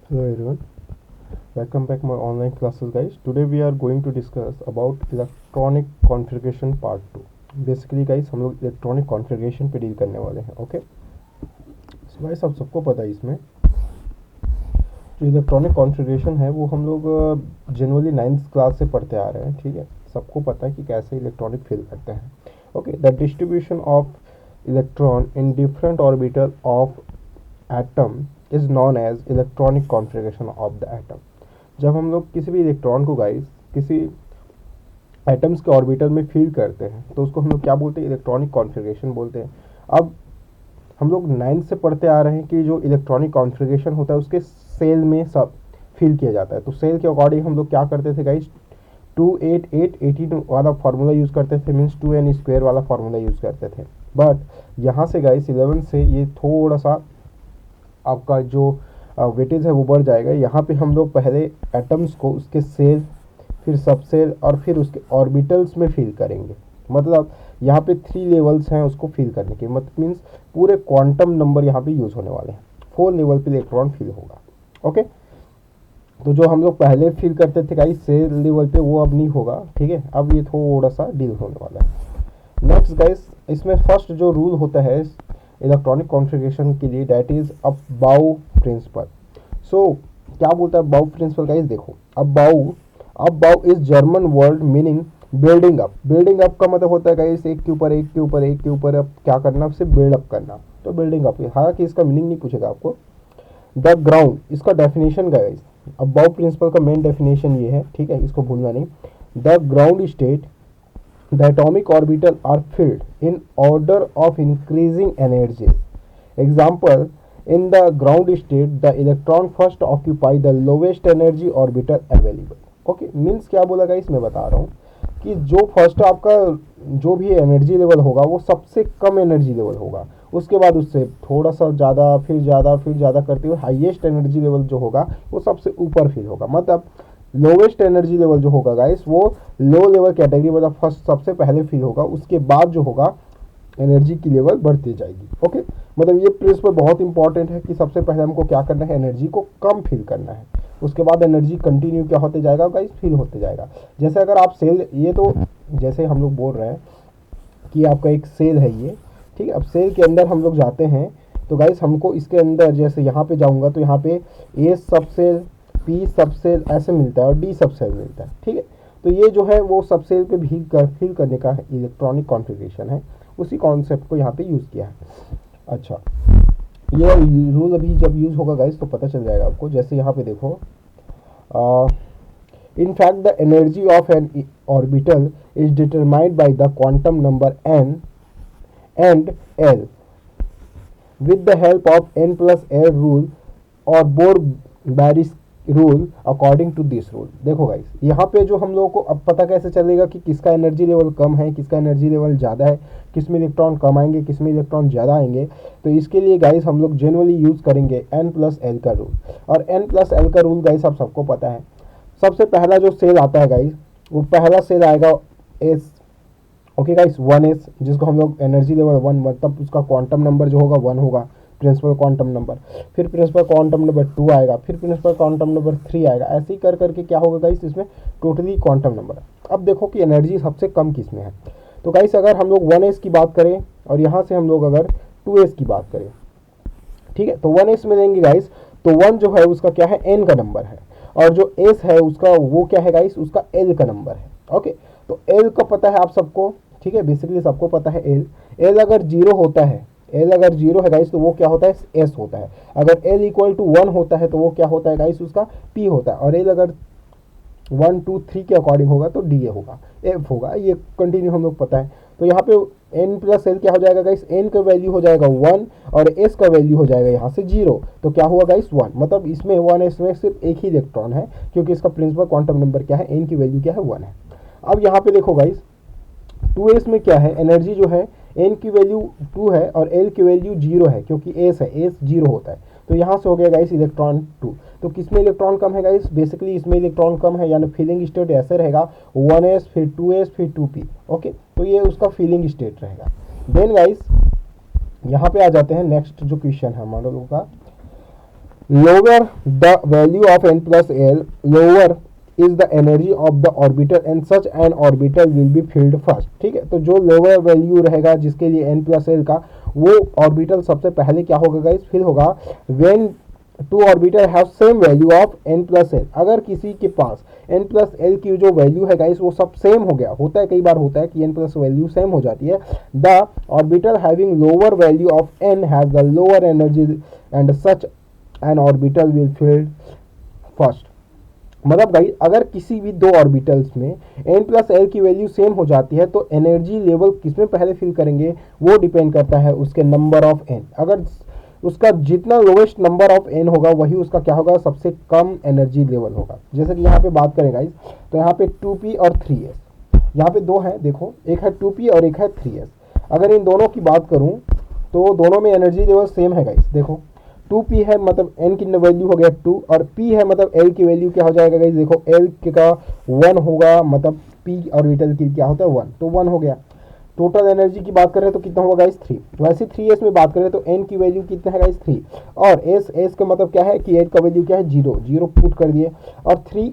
Hello everyone, welcome back my online classes guys. Today we are going to discuss about electronic configuration part 2. Basically guys हम लोग electronic configuration पे deal करने वाले हैं. Okay so guys आप सबको पता है इसमें जो इलेक्ट्रॉनिक कॉन्फ़िगरेशन है वो हम लोग जनरली 9th क्लास से पढ़ते आ रहे हैं. ठीक है, सबको पता है कि कैसे इलेक्ट्रॉनिक फील करते हैं. Okay, the distribution of electron in different orbital of atom is known as electronic configuration of the atom. जब हम लोग किसी भी इलेक्ट्रॉन को गाइस किसी एटम्स के ऑर्बिटल में फील करते हैं तो उसको हम लोग क्या बोलते हैं? इलेक्ट्रॉनिक कॉन्फ़िगरेशन बोलते हैं. अब हम लोग 9th से पढ़ते आ रहे हैं कि जो इलेक्ट्रॉनिक कॉन्फ़िगरेशन होता है उसके सेल में सब फील किया जाता है. तो सेल के अकॉर्डिंग हम लोग क्या करते थे गाइस? 28818 वाला फार्मूला यूज़ करते थे, मीन्स 2n² वाला फार्मूला यूज़ करते थे. बट यहाँ से गाइस 11 से ये थोड़ा सा आपका जो वेटेज है वो बढ़ जाएगा. यहाँ पे हम लोग पहले एटम्स को उसके सेल, फिर सब सेल और फिर उसके ऑर्बिटल्स में फील करेंगे. मतलब यहाँ पे 3 लेवल्स हैं उसको फील करने के. मतलब मीन्स पूरे क्वांटम नंबर यहाँ पे यूज़ होने वाले हैं. 4 लेवल पे इलेक्ट्रॉन फील होगा. ओके, तो जो हम लोग पहले फील करते थे गाइस सेल लेवल पे वो अब नहीं होगा. ठीक है, अब ये थोड़ा सा डील होने वाला है. नेक्स्ट गाइस, इसमें फर्स्ट जो रूल होता है इलेक्ट्रॉनिक कॉन्फ़िगरेशन के लिए, दैट इज बाउ प्रिंसिपल. सो क्या बोलता है बाउ प्रिंसिपल गाइस? देखो, अब बाउ is German word meaning building up. Building up का मतलब होता है गाइस एक के ऊपर एक के ऊपर एक के ऊपर अब क्या करना, उससे बिल्ड अप करना. तो बिल्डिंग अप, हालांकि इसका मीनिंग नहीं पूछेगा आपको. द ग्राउंड, इसका डेफिनेशन गाइस, अब बाउ प्रिंसिपल का मेन डेफिनेशन ये है. ठीक है, इसको भूलना नहीं. The ground state, the atomic orbital are filled in order of increasing energies. Example, in the ground state the electron first occupy the lowest energy orbital available. Okay, means क्या बोला guys, मैं बता रहा हूँ कि जो फर्स्ट आपका जो भी एनर्जी लेवल होगा वो सबसे कम एनर्जी लेवल होगा. उसके बाद उससे थोड़ा सा ज़्यादा, फिर ज़्यादा, फिर ज़्यादा करते हुए हाईएस्ट एनर्जी लेवल जो होगा वो सबसे ऊपर फील होगा. मतलब लोवेस्ट एनर्जी लेवल जो होगा गाइस वो लो लेवल कैटेगरी, मतलब फर्स्ट सबसे पहले फील होगा. उसके बाद जो होगा एनर्जी की लेवल बढ़ती जाएगी. ओके, मतलब ये प्रिंसिपल बहुत इंपॉर्टेंट है कि सबसे पहले हमको क्या करना है, एनर्जी को कम फील करना है. उसके बाद एनर्जी कंटिन्यू क्या होते जाएगा गाइस, फील होते जाएगा. जैसे अगर आप सेल, ये तो जैसे हम लोग बोल रहे हैं कि आपका एक सेल है ये. ठीक है, अब सेल के अंदर हम लोग जाते हैं तो गाइस हमको इसके अंदर, जैसे यहाँ पे जाऊँगा तो यहाँ पे ए सब सेल, पी सबसेल ऐसे मिलता है और डी सबसेल मिलता है. ठीक है, तो ये जो है वो सबसेल पे भी फील करने का इलेक्ट्रॉनिक कॉन्फ़िगरेशन है. उसी कॉन्सेप्ट को यहाँ पे यूज़ किया है. अच्छा, ये रूल अभी जब यूज़ होगा गाइस तो पता चल जाएगा आपको. जैसे यहाँ पे देखो, in fact the energy of an orbital is determined by the quantum number n and l with the help of n+l rule और Bohr Bury's rule according to this rule. देखो गाइस, यहाँ पे जो हम लोगों को अब पता कैसे चलेगा कि किसका एनर्जी लेवल कम है, किसका एनर्जी लेवल ज़्यादा है, किस में इलेक्ट्रॉन कम आएंगे, किस में इलेक्ट्रॉन ज़्यादा आएंगे. तो इसके लिए गाइस हम लोग जनरली यूज़ करेंगे n+l का रूल. और n+l का रूल गाइस आप सबको पता है. सबसे पहला जो सेल आता है गाइस, वो पहला सेल आएगा एस. ओके गाइस, 1s, जिसको हम लोग एनर्जी लेवल 1, मतलब उसका क्वांटम नंबर जो होगा 1 होगा, प्रिंसिपल क्वांटम नंबर. फिर प्रिंसिपल क्वांटम नंबर 2 आएगा, फिर प्रिंसिपल क्वांटम नंबर 3 आएगा. ऐसे ही कर करके क्या होगा गाइस, इसमें टोटली क्वांटम नंबर. अब देखो कि एनर्जी सबसे कम किस में है. तो गाइस अगर हम लोग 1s की बात करें और यहाँ से हम लोग अगर 2s की बात करें, ठीक है, तो 1s में लेंगे गाइस तो 1 जो है उसका क्या है, n का नंबर है. और जो s है उसका वो क्या है गाइस, उसका l का नंबर है. ओके, तो l का पता है आप सबको. ठीक है, बेसिकली सबको पता है l अगर जीरो होता है, l अगर जीरो है गाइस तो वो क्या होता है, s होता है. अगर l इक्वल टू 1 होता है तो वो क्या होता है गाइस, उसका p होता है. और l अगर 1 2 3 के अकॉर्डिंग होगा तो डी होगा, एफ होगा. ये कंटिन्यू हम लोग पता है. तो यहाँ पे n+l क्या हो जाएगा गाइस, n का वैल्यू हो जाएगा 1 और s का वैल्यू हो जाएगा यहाँ से 0. तो क्या हुआ गाइस, 1. मतलब इसमें 1s में सिर्फ एक ही इलेक्ट्रॉन है क्योंकि इसका प्रिंसिपल क्वांटम नंबर क्या है, n की वैल्यू क्या है, 1 है. अब यहाँ पे देखो गाइस 2s में क्या है, एनर्जी जो है n की वैल्यू 2 है और l की वैल्यू 0 है क्योंकि s है, s 0 होता है. तो यहाँ से हो गया गाइस इलेक्ट्रॉन 2. तो किसमें इलेक्ट्रॉन कम है गाइस, बेसिकली इसमें इलेक्ट्रॉन कम है, यानी फीलिंग स्टेट ऐसे रहेगा 1s फिर 2s फिर 2p. ओके, तो ये उसका फीलिंग स्टेट रहेगा. देन गाइस यहाँ पे आ जाते हैं नेक्स्ट जो क्वेश्चन है हमारे लोगों का. lower the value of n plus l, lower is the energy of the orbital and such an orbital will be filled first। ठीक है, तो जो लोअर वैल्यू रहेगा जिसके लिए n प्लस एल का, वो ऑर्बिटल सबसे पहले क्या होगा गाइस, फिल होगा। When to orbital have same value of n plus L, अगर किसी के पास n प्लस एल की जो वैल्यू है गाइस वो सब सेम हो गया, होता है कई बार होता है कि n प्लस वैल्यू सेम हो जाती है, the orbital having lower value of n has the lower energy and such an orbital will fill first. मतलब भाई अगर किसी भी दो ऑर्बिटल्स में n प्लस एल की वैल्यू सेम हो जाती है तो एनर्जी लेवल किसमें पहले फिल करेंगे, वो डिपेंड करता है उसके नंबर ऑफ n। अगर उसका जितना लोवेस्ट नंबर ऑफ n होगा वही उसका क्या होगा, सबसे कम एनर्जी लेवल होगा। जैसे कि यहाँ पे बात करें गाइस, तो यहाँ पे 2p और 3s, यहाँ पे दो हैं देखो, एक है 2p और एक है 3s। अगर इन दोनों की बात करूँ तो दोनों में एनर्जी लेवल सेम है गाइस। देखो 2p है मतलब n की वैल्यू हो गया 2, और p है मतलब l की वैल्यू क्या हो जाएगा गाइस, देखो l का 1 होगा, मतलब p ऑर्बिटल की क्या होता है 1, तो 1 हो गया। टोटल एनर्जी की बात करें तो कितना होगा गाइस 3। वैसे 3s में बात करें तो n की वैल्यू कितना है गाइस 3, और s का मतलब क्या है कि h का वैल्यू क्या है 0, 0 पुट कर दिए, और 3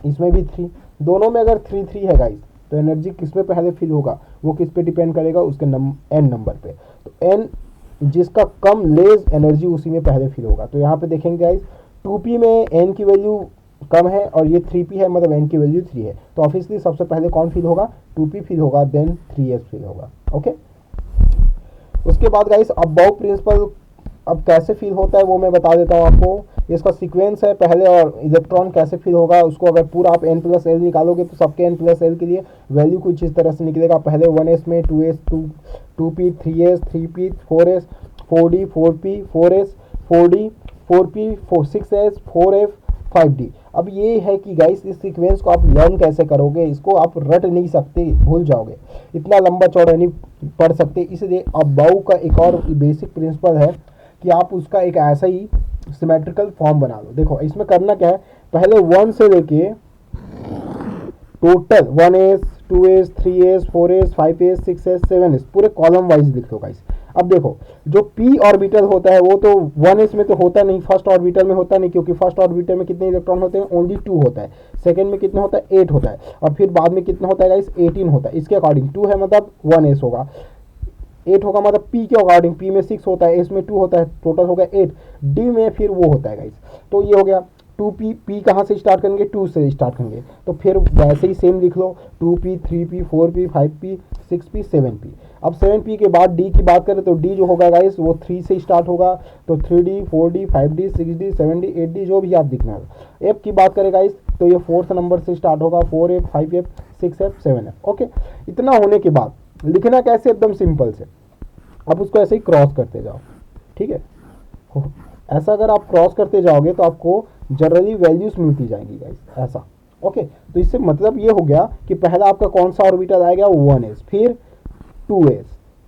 इसमें भी 3, दोनों में अगर 3 3 है गाइस तो एनर्जी किस पे पहले फिल होगा, वो किस पे डिपेंड करेगा, उसके n नंबर पे। तो n जिसका कम लेस एनर्जी उसी में पहले फिल होगा। तो यहाँ पे देखेंगे गाइस 2p में n की वैल्यू कम है और ये 3p है मतलब n की वैल्यू 3 है, तो ऑब्वियसली सबसे पहले कौन फिल होगा, 2p फिल होगा, देन 3s फिल होगा। ओके, उसके बाद गाइस अबाउ प्रिंसिपल अब कैसे फिल होता है वो मैं बता देता हूँ आपको। इसका सीक्वेंस है पहले, और इलेक्ट्रॉन कैसे फिल होगा उसको अगर पूरा आप n प्लस एल निकालोगे तो सबके n प्लस एल के लिए वैल्यू कुछ इस तरह से निकलेगा। पहले 1s में 2s 2p 3s 3p 4s 4d 4p 4s 4d 4p 6s 4f 5d। अब ये है कि गाइस इस सीक्वेंस को आप लर्न कैसे करोगे, इसको आप रट नहीं सकते, भूल जाओगे, इतना लंबा चौड़ा नहीं पढ़ सकते। इसलिए अबाउ का एक और बेसिक प्रिंसिपल है कि आप उसका एक ऐसा ही सिमेट्रिकल फॉर्म बना लो। देखो इसमें करना क्या है, पहले 1 से लेके total 1s 2s 3s 4s 5s 6s 7s पूरे कॉलम वाइज लिख लो गाइस। अब देखो जो p ऑर्बिटल होता है वो तो 1s में तो होता नहीं, फर्स्ट ऑर्बिटल में होता नहीं, क्योंकि फर्स्ट ऑर्बिटल में कितने इलेक्ट्रॉन होते हैं, ओनली 2 होता है। सेकंड में कितना होता है 8 होता है, और फिर बाद में कितना होता है गाइस 18 होता है। इसके अकॉर्डिंग 2 है मतलब 1s होगा, 8 होगा मतलब p के अकॉर्डिंग, p में 6 होता है, s में 2 होता है, टोटल हो गया 8, d में फिर वो होता है गाइस। तो ये हो गया 2p, p कहाँ से स्टार्ट करेंगे 2 से स्टार्ट करेंगे, तो फिर वैसे ही सेम लिख लो 2p 3p 4p 5p 6p 7p। अब 7p के बाद d की बात करें तो d जो होगा गाइस वो 3 से स्टार्ट होगा, तो 3d 4d 5d 6d 7d 8d जो भी आप लिखना है। f की बात करें गाइस तो ये 4th नंबर से स्टार्ट होगा, 4f 5f 6f 7f। Okay, इतना होने के बाद लिखना कैसे, एकदम सिंपल से आप उसको ऐसे ही क्रॉस करते जाओ। ठीक है, ऐसा अगर आप क्रॉस करते जाओगे तो आपको जनरली वैल्यूज मिलती जाएंगी गाइस, ऐसा। ओके, तो इससे मतलब ये हो गया कि पहला आपका कौन सा ऑर्बिटल आएगा 1s, फिर 2s,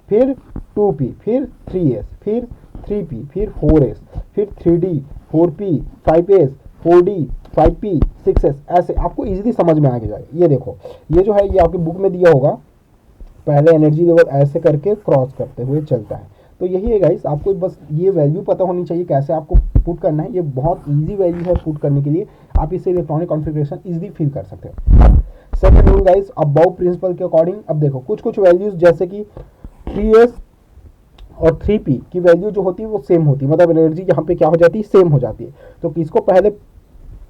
फिर 2p, फिर 3s, फिर 3p, फिर 4s, फिर 3d 4p 5s 4d 5p 6s। ऐसे आपको इजीली समझ में आ जाएगा। ये देखो ये जो है ये आपकी बुक में दिया होगा, पहले एनर्जी लेवल ऐसे करके क्रॉस करते हुए चलता है। तो यही है गाइस, आपको बस ये वैल्यू पता होनी चाहिए कैसे आपको पुट करना है। ये बहुत इजी वैल्यू है पुट करने के लिए, आप इसे इलेक्ट्रॉनिक कॉन्फ़िगरेशन इजीली फिल कर सकते हो। Second rule guys Aufbau principle के अकॉर्डिंग, अब देखो कुछ वैल्यूज जैसे कि 3s और 3p की वैल्यू जो होती है वो सेम होती है, मतलब एनर्जी यहाँ पे क्या हो जाती है सेम हो जाती है। तो किसको पहले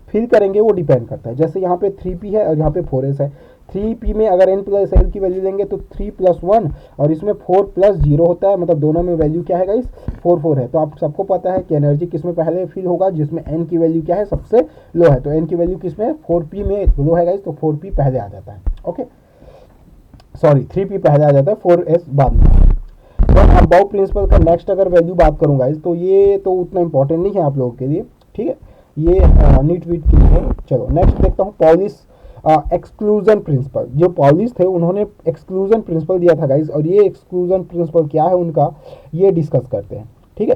फिल करेंगे वो डिपेंड करता है। जैसे यहाँ पे 3p है और यहाँ पे 4s है, 3p में अगर n प्लस एल की वैल्यू लेंगे तो 3 + 1, और इसमें 4 + 0 होता है, मतलब दोनों में वैल्यू क्या है गाइस 4 4 है। तो आप सबको पता है कि एनर्जी किस में पहले फिल होगा, जिसमें n की वैल्यू क्या है सबसे लो है। तो n की वैल्यू किस में 4p में लो है गाइस, तो 4p पहले आ जाता है। ओके सॉरी 3p पहले आ जाता है, 4s बाद में। तो अबाउ प्रिंसिपल का नेक्स्ट अगर वैल्यू बात करूँ गाइस तो ये तो उतना इंपॉर्टेंट नहीं है आप लोगों के लिए, ठीक है, ये नीट वीट के लिए। चलो नेक्स्ट देखता हूँ पॉलिस एक्सक्लूजन प्रिंसिपल। जो पॉलिस थे उन्होंने एक्सक्लूजन प्रिंसिपल दिया था गाइस, और ये एक्सक्लूजन प्रिंसिपल क्या है उनका ये डिस्कस करते हैं। ठीक है,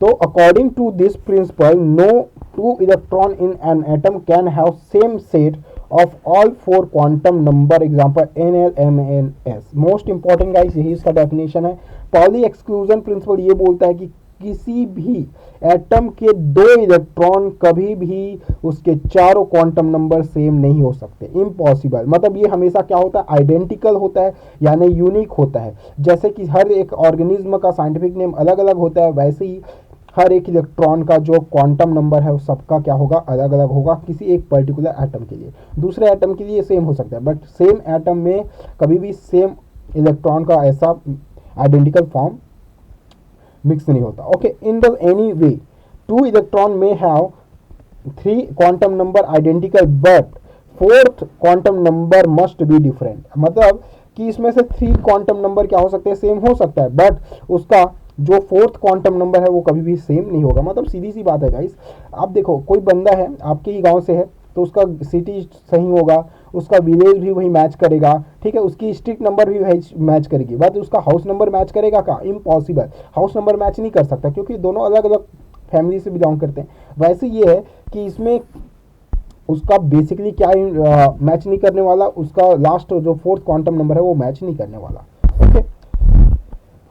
तो according to this principle no two electron in an atom can have same set of all 4 quantum number, example NL MN S। Most important guys यही इसका डेफिनेशन है। पॉली एक्सक्लूजन प्रिंसिपल ये बोलता है कि किसी भी एटम के दो इलेक्ट्रॉन कभी भी उसके चारों क्वांटम नंबर सेम नहीं हो सकते, इम्पॉसिबल। मतलब ये हमेशा क्या होता है, आइडेंटिकल होता है, यानी यूनिक होता है। जैसे कि हर एक ऑर्गेनिज्म का साइंटिफिक नेम अलग अलग होता है, वैसे ही हर एक इलेक्ट्रॉन का जो क्वांटम नंबर है वो सबका क्या होगा, अलग अलग होगा किसी एक पर्टिकुलर एटम के लिए। दूसरे एटम के लिए सेम हो सकता है, बट सेम एटम में कभी भी सेम इलेक्ट्रॉन का ऐसा आइडेंटिकल फॉर्म मिक्स नहीं होता। Okay, in the any way two electron में have three quantum number identical but fourth quantum number must be different. मतलब कि इसमें से थ्री क्वांटम नंबर क्या हो सकते हैं, सेम हो सकता है, बट उसका जो फोर्थ क्वांटम नंबर है वो कभी भी सेम नहीं होगा। मतलब सीधी सी बात है गाइस। आप देखो, कोई बंदा है आपके ही गांव से है, तो उसका सिटी सही होगा, उसका विलेज भी वही मैच करेगा, ठीक है, उसकी स्ट्रीट नंबर भी वही मैच करेगी, बट उसका हाउस नंबर मैच करेगा क्या, इम्पॉसिबल। हाउस नंबर मैच नहीं कर सकता क्योंकि दोनों अलग अलग फैमिली से बिलोंग करते हैं। वैसे ये है कि इसमें उसका बेसिकली क्या मैच नहीं करने वाला, उसका लास्ट जो फोर्थ क्वांटम नंबर है वो मैच नहीं करने वाला। Okay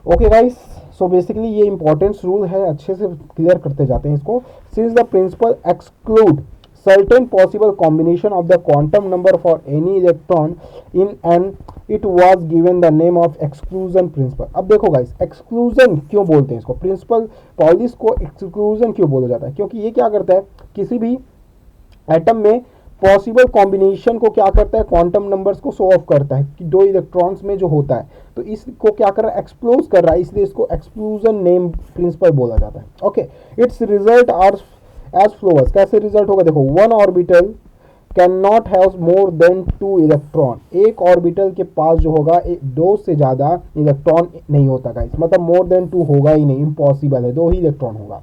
okay guys, so basically ये इंपॉर्टेंस रूल है, अच्छे से क्लियर करते जाते हैं इसको। Since the principle exclude certain possible combination of the quantum number for any electron in an it was given the name of exclusion principle। अब देखो गाइस, एक्सक्लूजन क्यों बोलते हैं इसको, प्रिंसिपल पॉलिस को एक्सक्लूजन क्यों बोला जाता है, क्योंकि ये क्या करता है, किसी भी एटम में पॉसिबल कॉम्बिनेशन को क्या करता है, क्वांटम नंबर्स को शो ऑफ करता है कि दो इलेक्ट्रॉन्स में जो होता है, तो इसको क्या कर रहा है, एक्सप्लोज कर रहा है, इसलिए इसको एक्सक्लूजन नेम प्रिंसिपल बोला जाता है। Okay, it's result are as follows. कैसे रिजल्ट होगा, देखो, one orbital can not have more than two electron. एक ऑर्बिटल के पास जो होगा दो से ज्यादा इलेक्ट्रॉन नहीं होता गाइस, मतलब मोर देन टू होगा ही नहीं, इम्पॉसिबल है, दो ही इलेक्ट्रॉन होगा।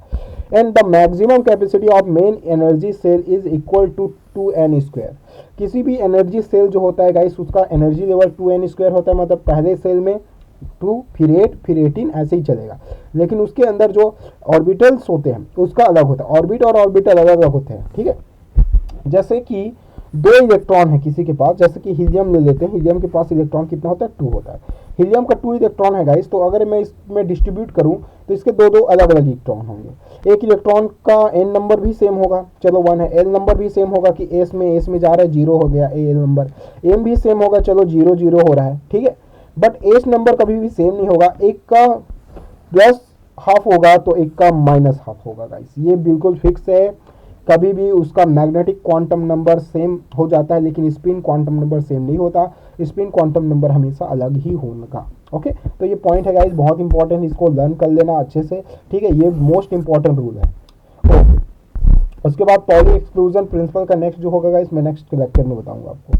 And the maximum capacity of main energy shell is equal to 2n square. किसी भी एनर्जी सेल जो होता है गाइस, उसका एनर्जी लेवल 2n स्क्वायर होता है, मतलब पहले सेल में 2, फिर 8, फिर 18, ऐसे ही चलेगा। लेकिन उसके अंदर जो ऑर्बिटल्स होते हैं उसका अलग होता है, ऑर्बिट और ऑर्बिटल अलग अलग होते हैं, ठीक है। जैसे कि दो इलेक्ट्रॉन है किसी के पास, जैसे कि हीलियम ले लेते हैं, हीलियम के पास इलेक्ट्रॉन कितना होता है, 2 होता है। हीलियम का 2 इलेक्ट्रॉन है गाइस, तो अगर मैं इसमें डिस्ट्रीब्यूट करूं तो इसके दो दो अलग अलग इलेक्ट्रॉन होंगे। एक इलेक्ट्रॉन का एन नंबर भी सेम होगा, चलो 1 है, एल नंबर भी सेम होगा कि एस में जा रहा है, 0 हो गया एल नंबर, एम भी सेम होगा, चलो 0 0 हो रहा है, ठीक है। बट एस नंबर कभी भी सेम नहीं होगा, एक का प्लस हाफ होगा तो एक का माइनस हाफ होगा गाइस, ये बिल्कुल फिक्स है। कभी भी उसका मैग्नेटिक क्वांटम नंबर सेम हो जाता है, लेकिन स्पिन क्वांटम नंबर सेम नहीं होता, स्पिन क्वांटम नंबर हमेशा अलग ही होगा। ओके, तो ये पॉइंट है गाइस, बहुत इंपॉर्टेंट, इसको लर्न कर लेना अच्छे से, ठीक है, ये मोस्ट इंपॉर्टेंट रूल है। ओके, उसके बाद पॉली एक्सक्लूजन प्रिंसिपल का नेक्स्ट जो होगा गाइस, मैं नेक्स्ट लेक्चर में बताऊंगा आपको।